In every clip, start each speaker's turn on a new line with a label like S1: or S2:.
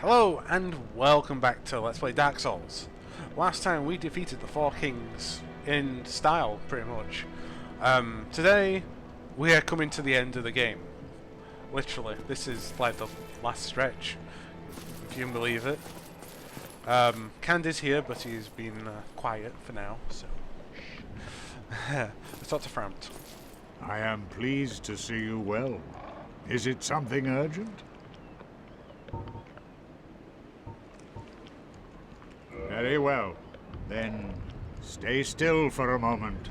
S1: Hello and welcome back to Let's Play Dark Souls. Last time we defeated the Four Kings in style, pretty much. Today we are coming to the end of the game. Literally, this is like the last stretch, if you can believe it. Candy's here, but he's been quiet for now, so... Let's talk to Framt.
S2: I am pleased to see you well. Is it something urgent? Very well. Then stay still for a moment.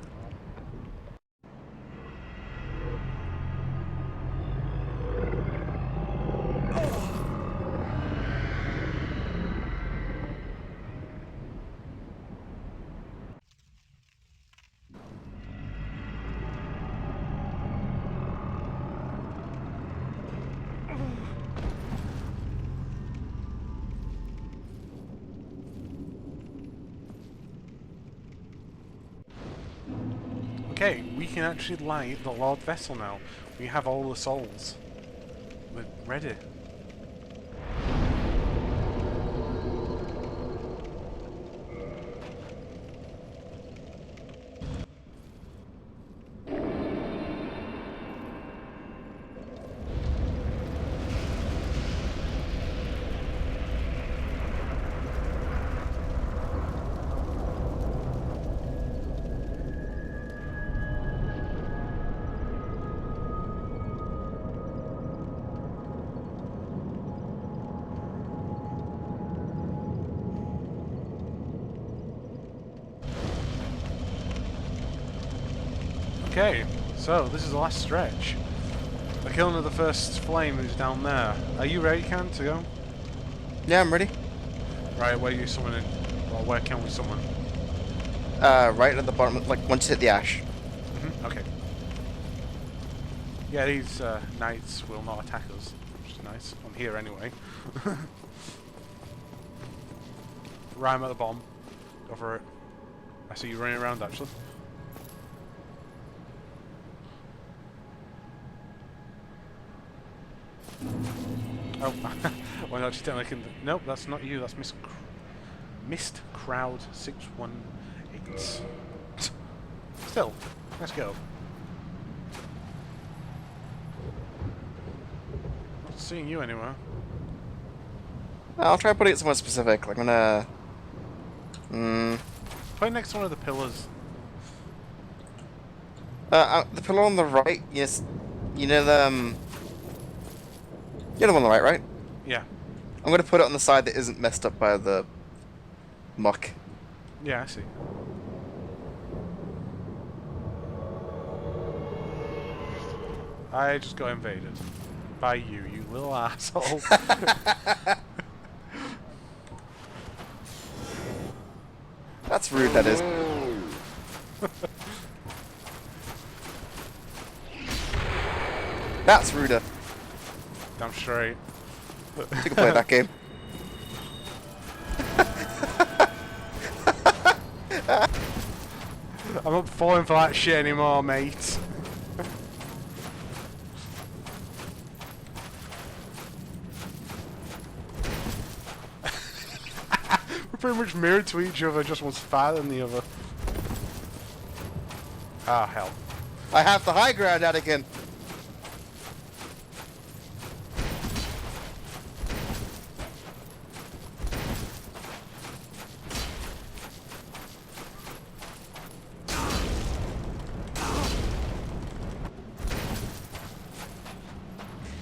S1: Okay, we can actually light the Lord Vessel now. We have all the souls. We're ready. Okay, so this is the last stretch. The killing of the first flame is down there. Are you ready, Can, to go?
S3: Yeah, I'm ready.
S1: Right, where are you summoning? Or where can we summon?
S3: Right at the bottom, like once you hit the ash.
S1: Okay. Yeah, these knights will not attack us, which is nice. I'm here anyway. Right, I'm at the bomb. Go for it. I see you running around, actually. Oh, well, actually, nope, that's not you. That's Mist Crowd 618. Still, let's go. Not seeing you anywhere.
S3: I'll try putting it somewhere specific. Like I'm gonna.
S1: Put it next to one of the pillars.
S3: The pillar on the right. Yes, you know the you're the one on the right, right?
S1: Yeah.
S3: I'm gonna put it on the side that isn't messed up by the muck.
S1: Yeah, I see. I just got invaded. By you, you little asshole.
S3: That's rude. That is. That's ruder.
S1: Damn straight.
S3: You can play that game.
S1: I'm not falling for that shit anymore, mate. We're pretty much mirrored to each other, just one's fatter than the other. Ah, hell.
S3: I have the high ground, Anakin.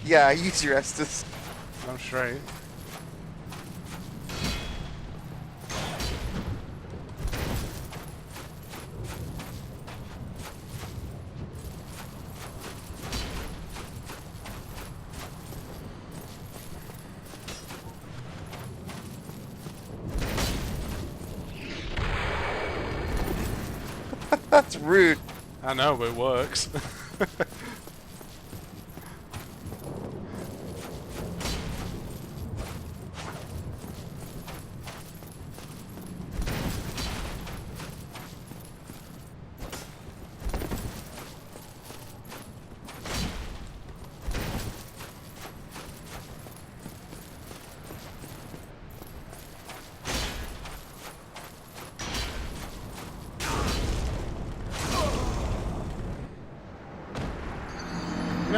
S3: Yeah, use your Estus.
S1: I'm straight.
S3: That's rude.
S1: I know, but it works.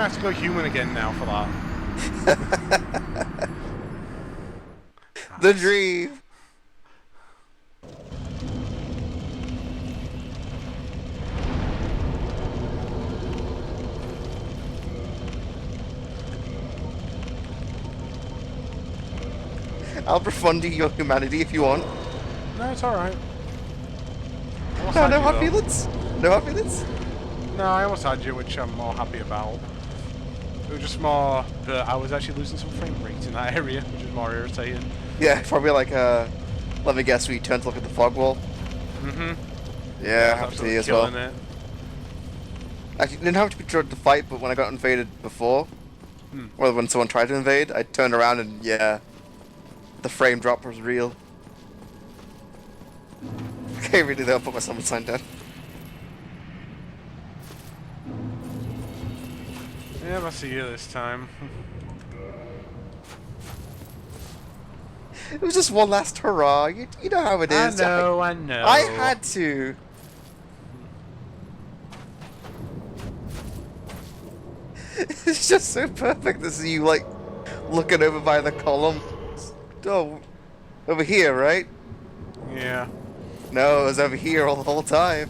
S1: gonna have to go human again now for that.
S3: The dream. I'll refund you your humanity if you want.
S1: No, it's alright.
S3: No, no hard feelings. No hard feelings.
S1: No, I almost had you, which I'm more happy about. It was just more that I was actually losing some frame rate in that area, which is more irritating.
S3: Yeah, probably like, let me guess, we turned to look at the fog wall.
S1: Mm-hmm.
S3: Yeah, happened to you as well.
S1: It.
S3: Actually, didn't have to be tried to fight, but when I got invaded before, or when someone tried to invade, I turned around and, yeah, the frame drop was real. Okay, really though, I'll put my summon sign down.
S1: Yeah, I see you this time.
S3: It was just one last hurrah. You know how it is.
S1: I know.
S3: I had to. It's just so perfect to see you, like, looking over by the column. Oh, over here, right?
S1: Yeah.
S3: No, it was over here all the whole time.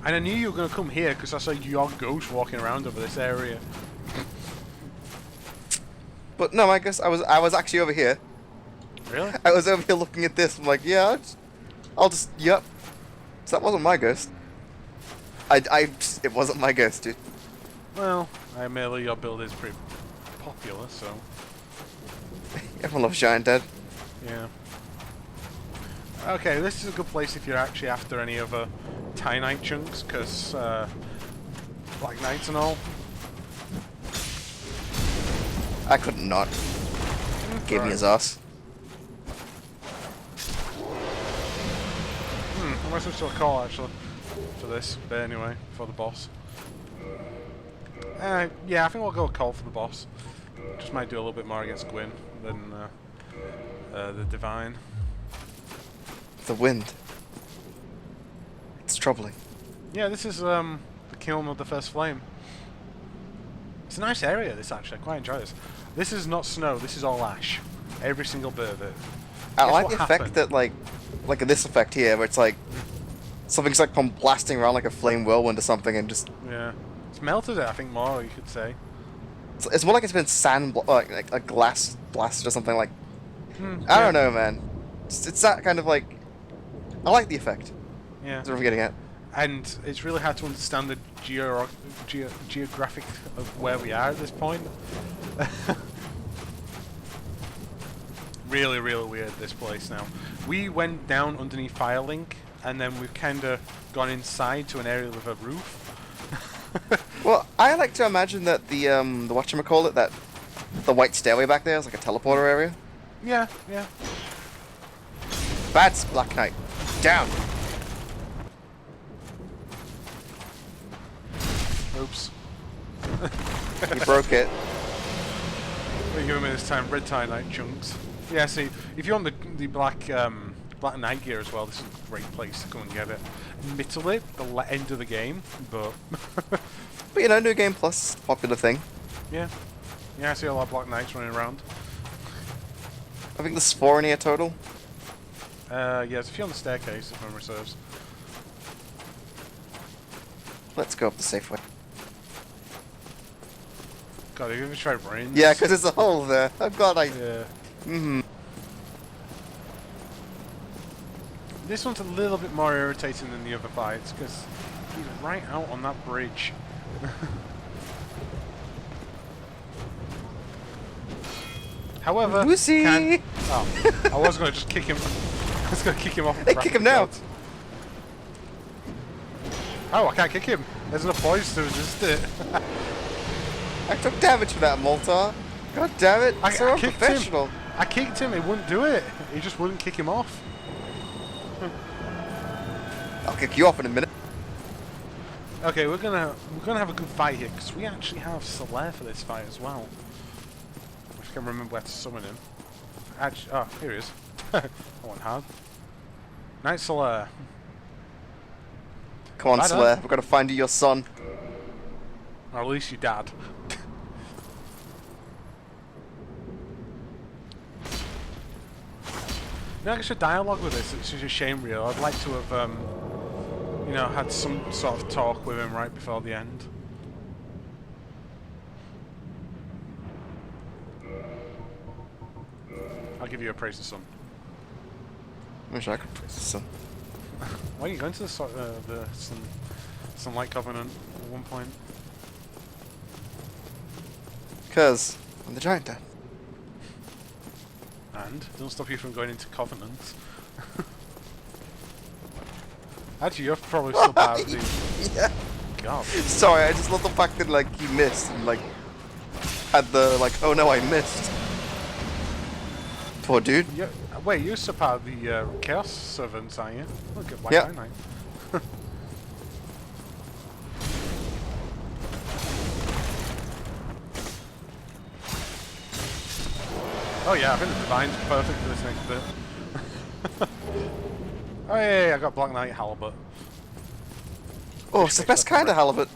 S1: And I knew you were going to come here because I saw your ghost walking around over this area.
S3: But no, I guess I was actually over here.
S1: Really?
S3: I was over here looking at this. I'm like, yeah, I'll just yep. So that wasn't my ghost. It wasn't my ghost, dude.
S1: Well, I admit your build is pretty popular, so
S3: Everyone loves Giant Dead.
S1: yeah. Okay, this is a good place if you're actually after any other Titanite chunks, because Black Knights and all.
S3: I couldn't not. Gave me his ass.
S1: I might switch to a call actually for this, but anyway, for the boss. Yeah, I think we'll go call for the boss. Just might do a little bit more against Gwyn than the Divine.
S3: The wind. It's troubling.
S1: Yeah, this is the kiln of the first flame. It's a nice area, this actually. I quite enjoy this. This is not snow. This is all ash. Every single bit of it.
S3: I
S1: Guess
S3: like
S1: what
S3: the
S1: happened?
S3: effect that like this effect here, where it's like something's like come blasting around like a flame whirlwind or something, and just
S1: Yeah, it's melted it. I think more, you could say.
S3: it's more like it's been sand like a glass blasted or something like. I don't know, man. It's that kind of like. I like the effect.
S1: Yeah.
S3: That's what I'm getting at.
S1: And it's really hard to understand the geographic of where we are at this point. Really, really weird, this place now. We went down underneath Firelink, and then we've kind of gone inside to an area with a roof.
S3: Well, I like to imagine that the whatchamacallit, that the white stairway back there is like a teleporter area.
S1: Yeah, yeah.
S3: Bats, Black Knight. Down.
S1: Oops.
S3: You broke it.
S1: What are you giving me this time? Red Titanite chunks. Yeah, see, if you want the black Black Knight gear as well, this is a great place to go and get it. Admittedly, the end of the game, but...
S3: But you know, New Game Plus, popular thing.
S1: yeah. Yeah, I see a lot of Black Knights running around.
S3: I think there's 4 in here total.
S1: Yeah, there's a few on the staircase, if memory serves.
S3: Let's go up the safe way.
S1: God, have you ever tried brains?
S3: Yeah, because there's a hole there. Oh god,
S1: Yeah.
S3: Mm-hmm.
S1: This one's a little bit more irritating than the other fights, because he's right out on that bridge. However,
S3: Whoosee!
S1: oh, I was going to just kick him. I was going to kick him off.
S3: Hey, kick him now!
S1: Oh, I can't kick him. There's enough points to resist it.
S3: I took damage for that, Moltar. God damn it!
S1: I
S3: So
S1: kicked
S3: unprofessional.
S1: him. I kicked him. He wouldn't do it. He just wouldn't kick him off.
S3: I'll kick you off in a minute.
S1: Okay, we're gonna have a good fight here because we actually have Solaire for this fight as well. I can't remember where to summon him. Actually, oh, here he is. I went hard. Night Solaire.
S3: Come on,
S1: Right on.
S3: Slayer. We've got to find you your son.
S1: Or at least your dad. I guess a dialogue with this. It's just a shame, really. I'd like to have, you know, had some sort of talk with him right before the end. I'll give you a praise the sun.
S3: Wish I could praise the sun.
S1: Why are you going to the Sunlight Covenant at one point?
S3: Because I'm the giant dad.
S1: And it doesn't stop you from going into Covenant. Actually, you're probably still part of the...
S3: Yeah.
S1: God.
S3: Sorry, I just love the fact that like he missed and like had the like, oh no, I missed. Poor dude.
S1: Wait, you're still part of the Chaos Servants, aren't you? Look at Black
S3: Yeah.
S1: Knight. Oh yeah, I think the Divine's perfect for this next bit. Oh yeah, I got Black Knight Halbert.
S3: Oh, it's the best kind of halibut.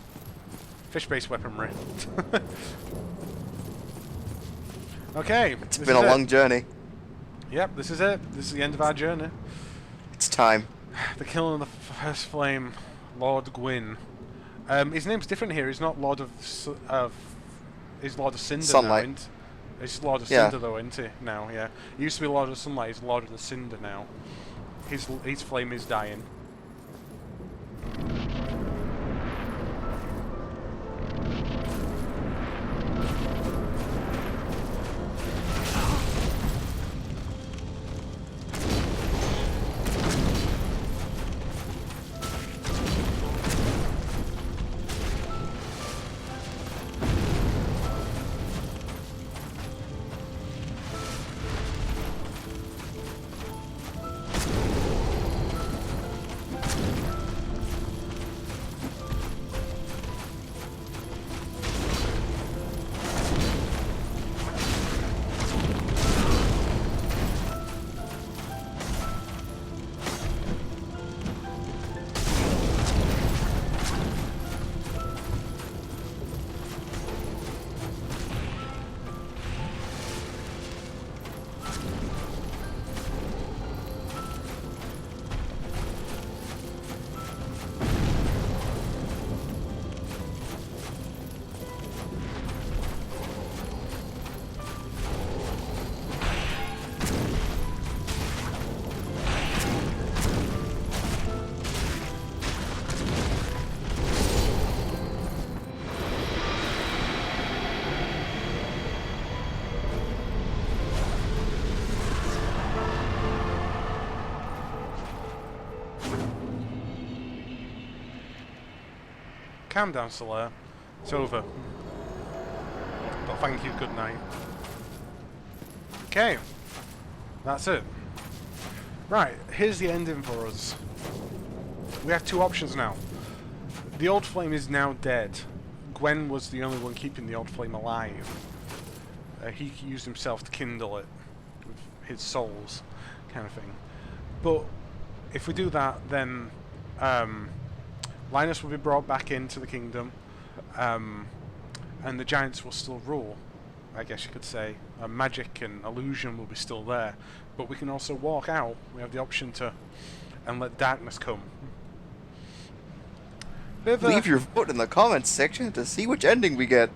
S1: Fish-based weaponry. Okay.
S3: It's been a long journey.
S1: Yep, this is it. This is the end of our journey.
S3: It's time.
S1: The killing of the first flame, Lord Gwyn. His name's different here. He's not Lord of he's Lord of Cinder
S3: Sunlight.
S1: now, isn't he? He's Lord of
S3: Yeah.
S1: Cinder though, isn't he? Now, yeah. He used to be Lord of Sunlight. He's Lord of the Cinder now. His flame is dying. Calm down, Solaire. It's over. But thank you, good night. Okay. That's it. Right, here's the ending for us. We have two options now. The Old Flame is now dead. Gwen was the only one keeping the Old Flame alive. He used himself to kindle it with his souls, kind of thing. But if we do that, then Linus will be brought back into the kingdom, and the giants will still rule, I guess you could say. Magic and illusion will be still there, but we can also walk out. We have the option to and let darkness come.
S3: Leave your vote in the comments section to see which ending we get.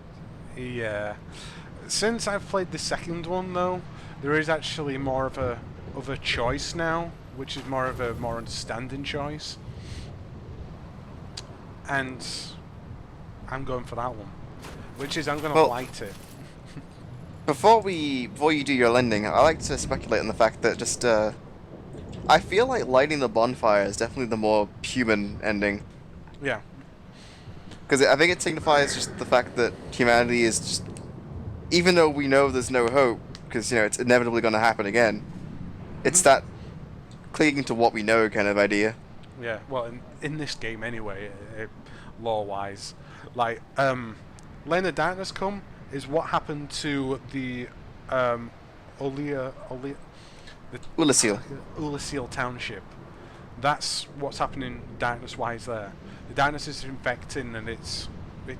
S1: Yeah. Since I've played the second one, though, there is actually more of a choice now, which is more of a more understanding choice. And I'm going for that one, which is I'm going to light it.
S3: Before you do your ending, I like to speculate on the fact that just I feel like lighting the bonfire is definitely the more human ending.
S1: Yeah.
S3: Because I think it signifies just the fact that humanity is just, even though we know there's no hope, because, you know, it's inevitably going to happen again, it's that clinging to what we know kind of idea.
S1: Yeah, well, in this game anyway, lore-wise, like, Lane of Darkness Come is what happened to the Ulasil Township. That's what's happening darkness-wise there. The darkness is infecting, and it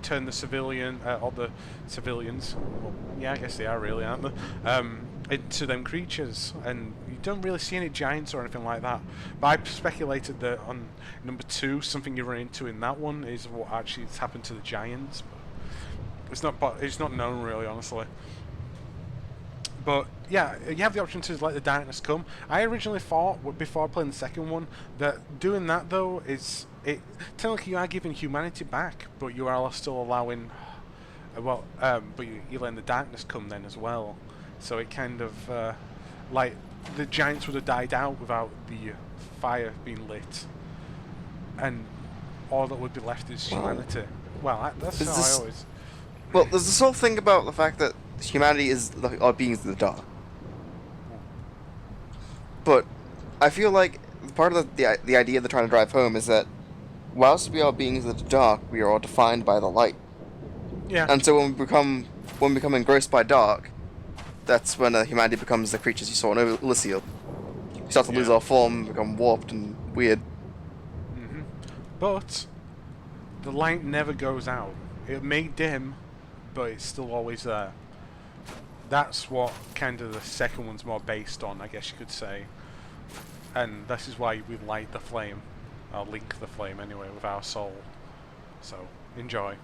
S1: turned the civilians. Well, yeah, I guess they are really, aren't they? into them creatures, and you don't really see any giants or anything like that. But I speculated that on number 2, something you run into in that one is what actually has happened to the giants. But it's not known really, honestly. But yeah, you have the option to let the darkness come. I originally thought, before playing the second one, that doing that though is technically you are giving humanity back, but you are still allowing, but you're letting the darkness come then as well. So it kind of like the giants would have died out without the fire being lit, and all that would be left is humanity. Well, that's how I always.
S3: Well, there's this whole thing about the fact that humanity is our beings in the dark. But I feel like part of the idea they're trying to drive home is that whilst we are beings in the dark, we are all defined by the light.
S1: Yeah.
S3: And so when we become engrossed by dark, that's when humanity becomes the creatures you saw in Elysium. We start to lose our form, become warped and weird.
S1: But the light never goes out. It may dim, but it's still always there. That's what kind of the second one's more based on, I guess you could say. And this is why we light the flame, or link the flame anyway, with our soul. So, enjoy.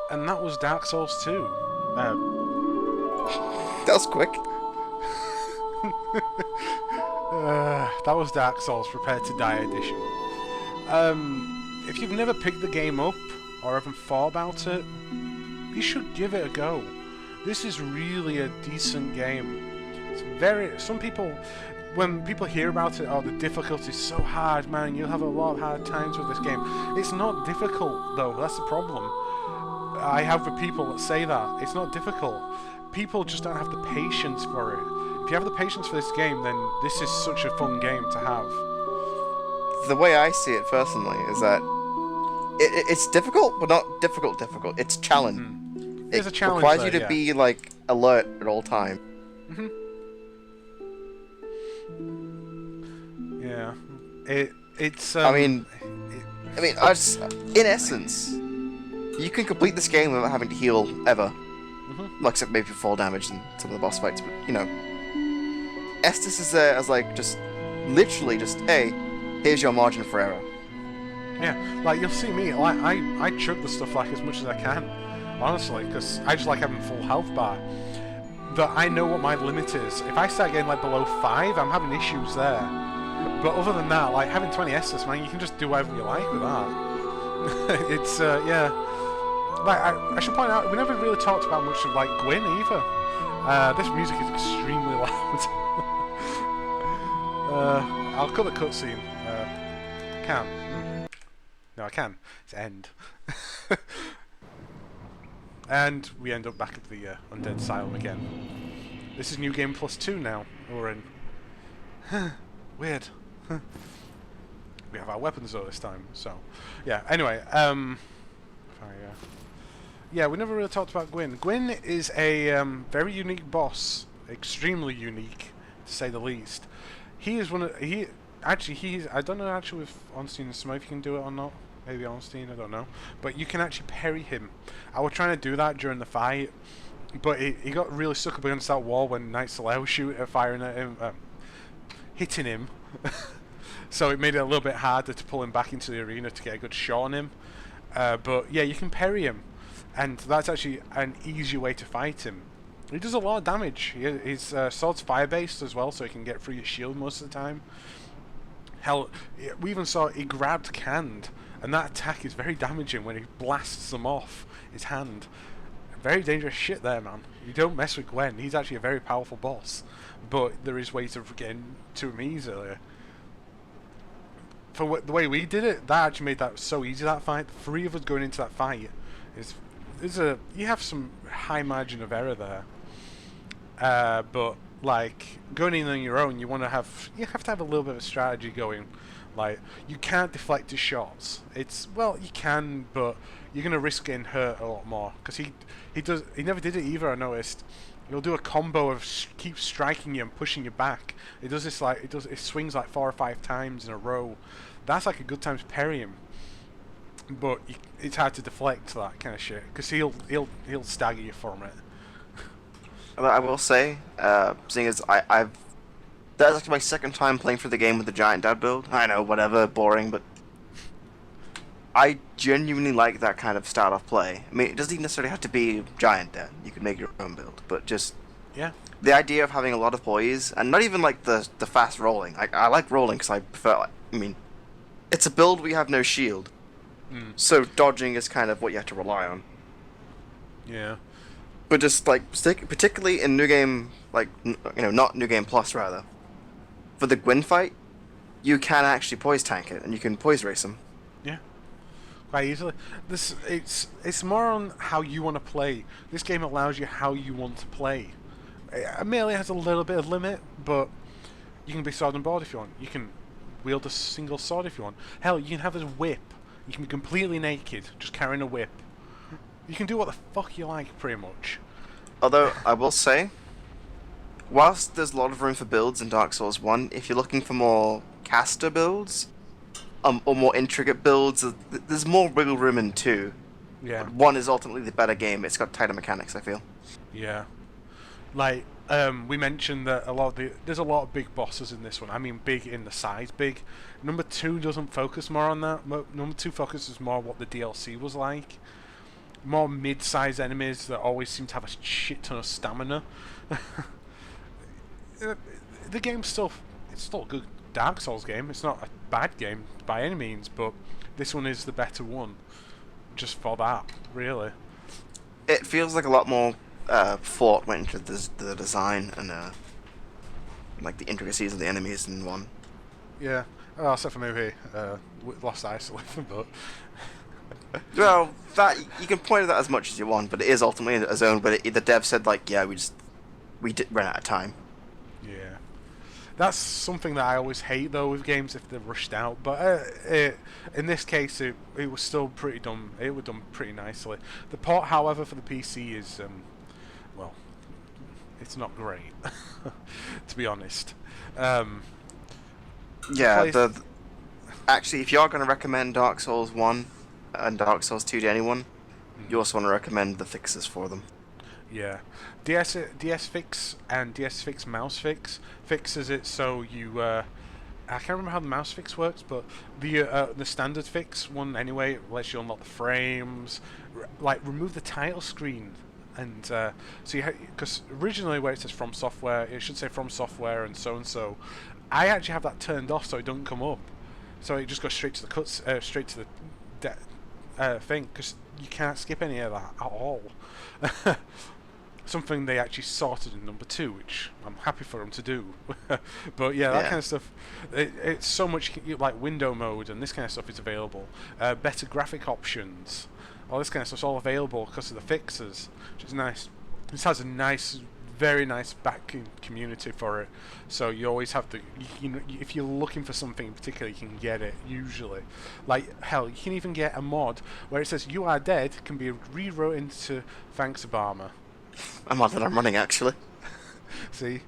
S1: And that was Dark Souls 2.
S3: That was quick.
S1: That was Dark Souls Prepare to Die edition. If you've never picked the game up, or haven't thought about it, you should give it a go. This is really a decent game. It's some people, when people hear about it, oh, the difficulty's so hard, man, you'll have a lot of hard times with this game. It's not difficult, though, that's the problem. I have the people that say that. It's not difficult. People just don't have the patience for it. If you have the patience for this game, then this is such a fun game to have.
S3: The way I see it personally is that it's difficult, but not difficult. It's challenge.
S1: There's a challenge
S3: requires
S1: there,
S3: you to be like alert at all time.
S1: Yeah. It's.
S3: I mean, in essence, you can complete this game without having to heal ever. Like, except maybe for fall damage and some of the boss fights, but, you know. Estus is there as, like, just, literally just, hey, here's your margin for error.
S1: Yeah, like, you'll see me, like, I chug the stuff, like, as much as I can, honestly, because I just like having full health bar. But I know what my limit is. If I start getting, like, below 5, I'm having issues there. But other than that, like, having 20 Estus, man, you can just do whatever you like with that. It's, yeah. Like, I should point out, we never really talked about much of, like, Gwyn either. This music is extremely loud. I'll cut the cutscene. Can. No, I can. It's end. And we end up back at the Undead Asylum again. This is New Game Plus 2 now. We're in. Weird. We have our weapons though this time, so... Yeah, anyway, yeah, we never really talked about Gwyn. Gwyn is a very unique boss, extremely unique, to say the least. He is one of he's I don't know actually if Ornstein and Smythe can do it or not. Maybe Ornstein, I don't know. But you can actually parry him. I was trying to do that during the fight, but he got really stuck up against that wall when Knight Solel was firing at him, hitting him. So it made it a little bit harder to pull him back into the arena to get a good shot on him. But yeah, you can parry him. And that's actually an easier way to fight him. He does a lot of damage. His sword's fire-based as well, so he can get through your shield most of the time. Hell, we even saw he grabbed Canned, and that attack is very damaging when he blasts them off his hand. Very dangerous shit there, man. You don't mess with Gwen. He's actually a very powerful boss, but there is ways of getting to him easily. For the way we did it, that actually made that so easy, that fight. 3 of us going into that fight you have some high margin of error there. But like going in on your own, you have to have a little bit of a strategy going. Like, you can't deflect his shots. You can, but you're gonna risk getting hurt a lot more, because he never did it either. I noticed he'll do a combo of keep striking you and pushing you back. It does this it swings like 4 or 5 times in a row. That's like a good time to parry him, but it's hard to deflect that kind of shit, because he'll stagger you from it.
S3: I will say, seeing as that's actually my second time playing through the game with the Giant Dad build. I know, whatever, boring, but I genuinely like that kind of style of play. I mean, it doesn't even necessarily have to be Giant Dad. You can make your own build, but just the idea of having a lot of poise, and not even like the fast rolling. I like rolling because I prefer. It's a build where you have no shield, so dodging is kind of what you have to rely on.
S1: Yeah.
S3: But just like particularly in New Game, like not New Game Plus rather, for the Gwyn fight, you can actually poise tank it and you can poise race him.
S1: Yeah, quite easily. It's more on how you want to play. This game allows you how you want to play. It merely has a little bit of limit, but you can be sword and board if you want. You can wield a single sword if you want. Hell, you can have this whip. You can be completely naked, just carrying a whip. You can do what the fuck you like, pretty much.
S3: Although, I will say, whilst there's a lot of room for builds in Dark Souls 1, if you're looking for more caster builds, or more intricate builds, there's more wiggle room in 2.
S1: Yeah.
S3: But 1 is ultimately the better game. It's got tighter mechanics, I feel.
S1: Yeah. Like, we mentioned that there's a lot of big bosses in this one. I mean, big in the size, big. Number 2 doesn't focus more on that. Number 2 focuses more on what the DLC was like. More mid-sized enemies that always seem to have a shit ton of stamina. The game's still a good Dark Souls game. It's not a bad game by any means, but this one is the better one, just for that, really.
S3: It feels like a lot more thought went into the design and like the intricacies of the enemies in 1.
S1: Yeah, except for maybe Lost Isolate, but.
S3: Well, that you can point at that as much as you want, but it is ultimately a zone. But the dev said like, yeah, we did run out of time.
S1: Yeah, that's something that I always hate though with games if they're rushed out. But in this case, it was still pretty done. It was done pretty nicely. The port, however, for the PC is well, it's not great, to be honest.
S3: Yeah, actually, if you are going to recommend Dark Souls 1 and Dark Souls 2 to anyone, you also want to recommend the fixes for them.
S1: Yeah, DS Fix and DS Fix Mouse Fix fixes it so you. I can't remember how the mouse fix works, but the standard fix one anyway lets you unlock the frames, like remove the title screen, and so you because originally where it says From Software, it should say From Software and so. I actually have that turned off so it doesn't come up, so it just goes straight to the cuts, straight to the thing, because you can't skip any of that at all. Something they actually sorted in number 2, which I'm happy for them to do. But yeah, that kind of stuff. It's so much like window mode and this kind of stuff is available. Better graphic options, all this kind of stuff's all available because of the fixes, which is nice. This has a nice, very nice backing community for it. So you always have to, if you're looking for something in particular, you can get it usually. Like hell, you can even get a mod where it says "You Are Dead" can be rewrote into "Thanks Obama."
S3: A mod that I'm running actually.
S1: See.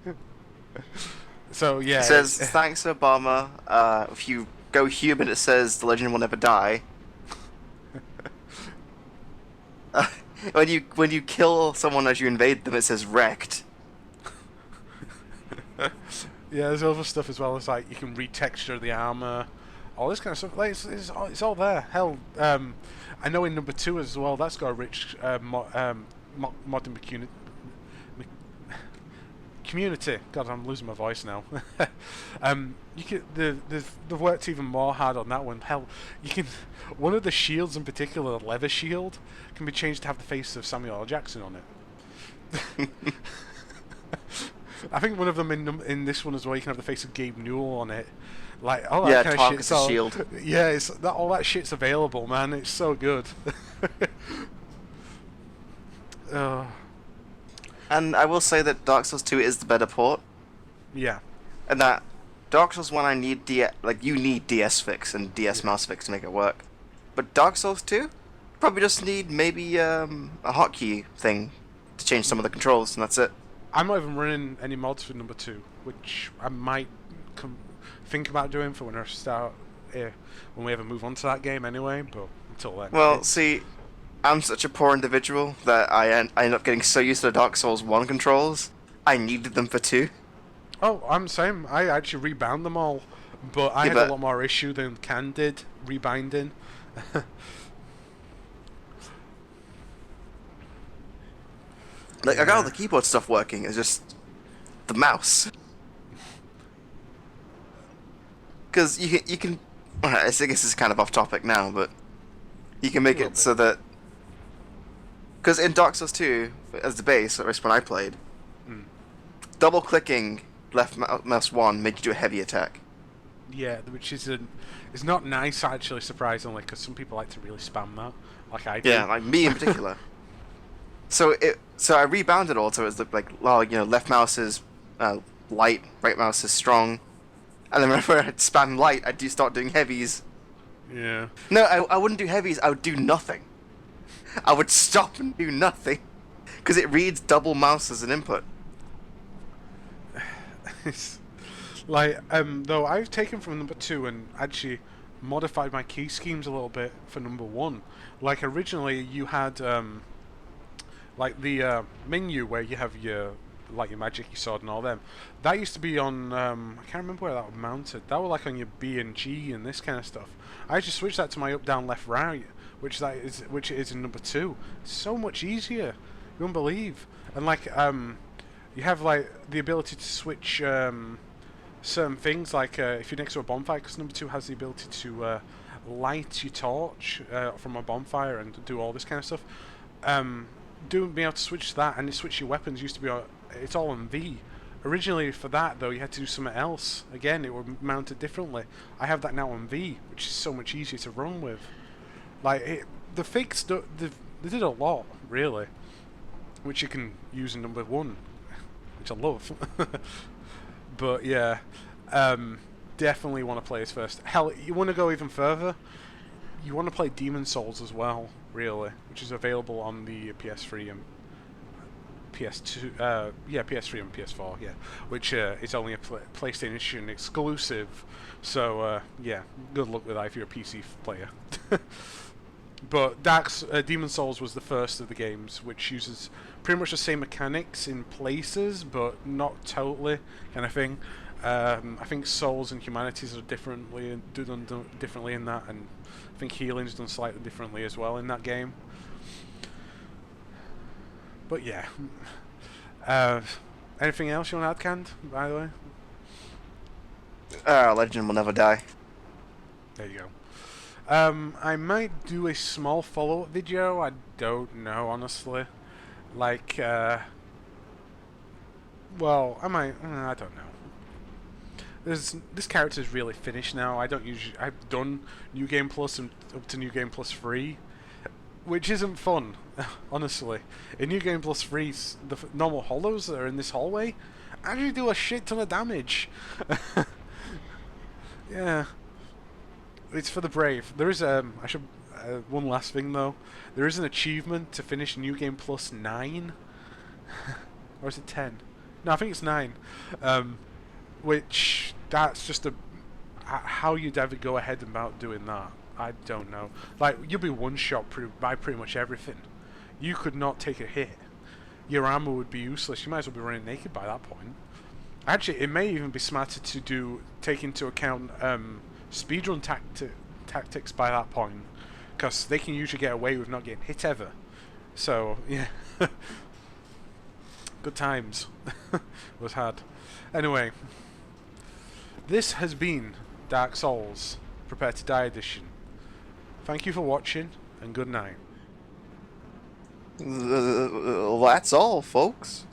S1: So yeah.
S3: It says "Thanks Obama." If you go human, it says "The legend will never die." When you kill someone as you invade them, it says "wrecked."
S1: Yeah, there's other stuff as well. It's like you can retexture the armor, all this kind of stuff. Like it's all there. Hell, I know in number 2 as well. That's got a rich modern community. God, I'm losing my voice now. You can they've worked even more hard on that one. Hell, you can one of the shields in particular, the leather shield, can be changed to have the face of Samuel L. Jackson on it. I think one of them in this one as well. You can have the face of Gabe Newell on it. Like all that kind of shit.
S3: Shield.
S1: Yeah, all that shit's available, man. It's so good.
S3: And I will say that Dark Souls 2 is the better port.
S1: Yeah.
S3: And that Dark Souls 1 you need DS fix and DS mouse fix to make it work. But Dark Souls 2, probably just need maybe a hotkey thing to change some of the controls, and that's it.
S1: I'm not even running any mods for number 2, which I might think about doing for when I start when we ever move on to that game anyway. But until then,
S3: well, see, I'm such a poor individual that I end up getting so used to the Dark Souls 1 controls, I needed them for 2.
S1: Oh, I'm the same. I actually rebound them all, but I had a lot more issue than Can did rebinding.
S3: Like, I got all the keyboard stuff working, it's just the mouse. Because you can I guess it's kind of off topic now, but you can make it so that... Because in Dark Souls 2, as the base, at least when I played, double-clicking left mouse 1 made you do a heavy attack.
S1: Yeah, which is it's not nice, actually, surprisingly, because some people like to really spam that, like I do.
S3: Yeah, like me in particular. So I rebounded all, so it was left mouse is light, right mouse is strong, and then whenever I'd spam light, I'd start doing heavies.
S1: Yeah.
S3: No, I wouldn't do heavies. I would do nothing. I would stop and do nothing, because it reads double mouse as an input.
S1: Like, though I've taken from number 2 and actually modified my key schemes a little bit for number 1. Like originally, you had like the menu where you have your magic, your sword, and all them. That used to be on I can't remember where that was mounted. That was like on your B and G and this kind of stuff. I actually switched that to my up, down, left, right, which it is in number 2. It's so much easier. You won't believe. And like you have like the ability to switch certain things, like if you're next to a bonfire, because number 2 has the ability to light your torch from a bonfire and do all this kind of stuff. Being able to switch that, and switch your weapons used to be it's all on V. Originally for that though, you had to do something else. Again, it was mounted differently. I have that now on V, which is so much easier to run with. Like the fix, they did a lot really, which you can use in number 1, which I love. But yeah, definitely want to play this first. Hell, you want to go even further? You want to play Demon Souls as well, really, which is available on the PS3 and PS2. PS3 and PS4. Yeah, which is only a PlayStation exclusive. So yeah, good luck with that if you're a PC player. But Demon Souls was the first of the games, which uses pretty much the same mechanics in places, but not totally, kind of thing. I think Souls and Humanities are done differently in that, and I think Healing's done slightly differently as well in that game. But yeah. Anything else you want to add, Cand, by the way?
S3: Legend will never die.
S1: There you go. I might do a small follow-up video. I don't know, honestly. Like, well, I might. I don't know. This character's really finished now. I've done New Game Plus and up to New Game Plus 3, which isn't fun, honestly. In New Game Plus 3, the normal hollows that are in this hallway actually do a shit ton of damage. Yeah. It's for the brave. There is one last thing though. There is an achievement to finish New Game Plus 9, or is it 10? No, I think it's 9. Which that's just how you'd ever go ahead about doing that. I don't know. Like you'll be one shot by pretty much everything. You could not take a hit. Your armor would be useless. You might as well be running naked by that point. Actually, it may even be smarter to take into account speedrun tactics by that point, because they can usually get away with not getting hit ever. So yeah. Good times. Was hard. Anyway, this has been Dark Souls Prepare to Die Edition. Thank you for watching, and good night.
S3: That's all, folks.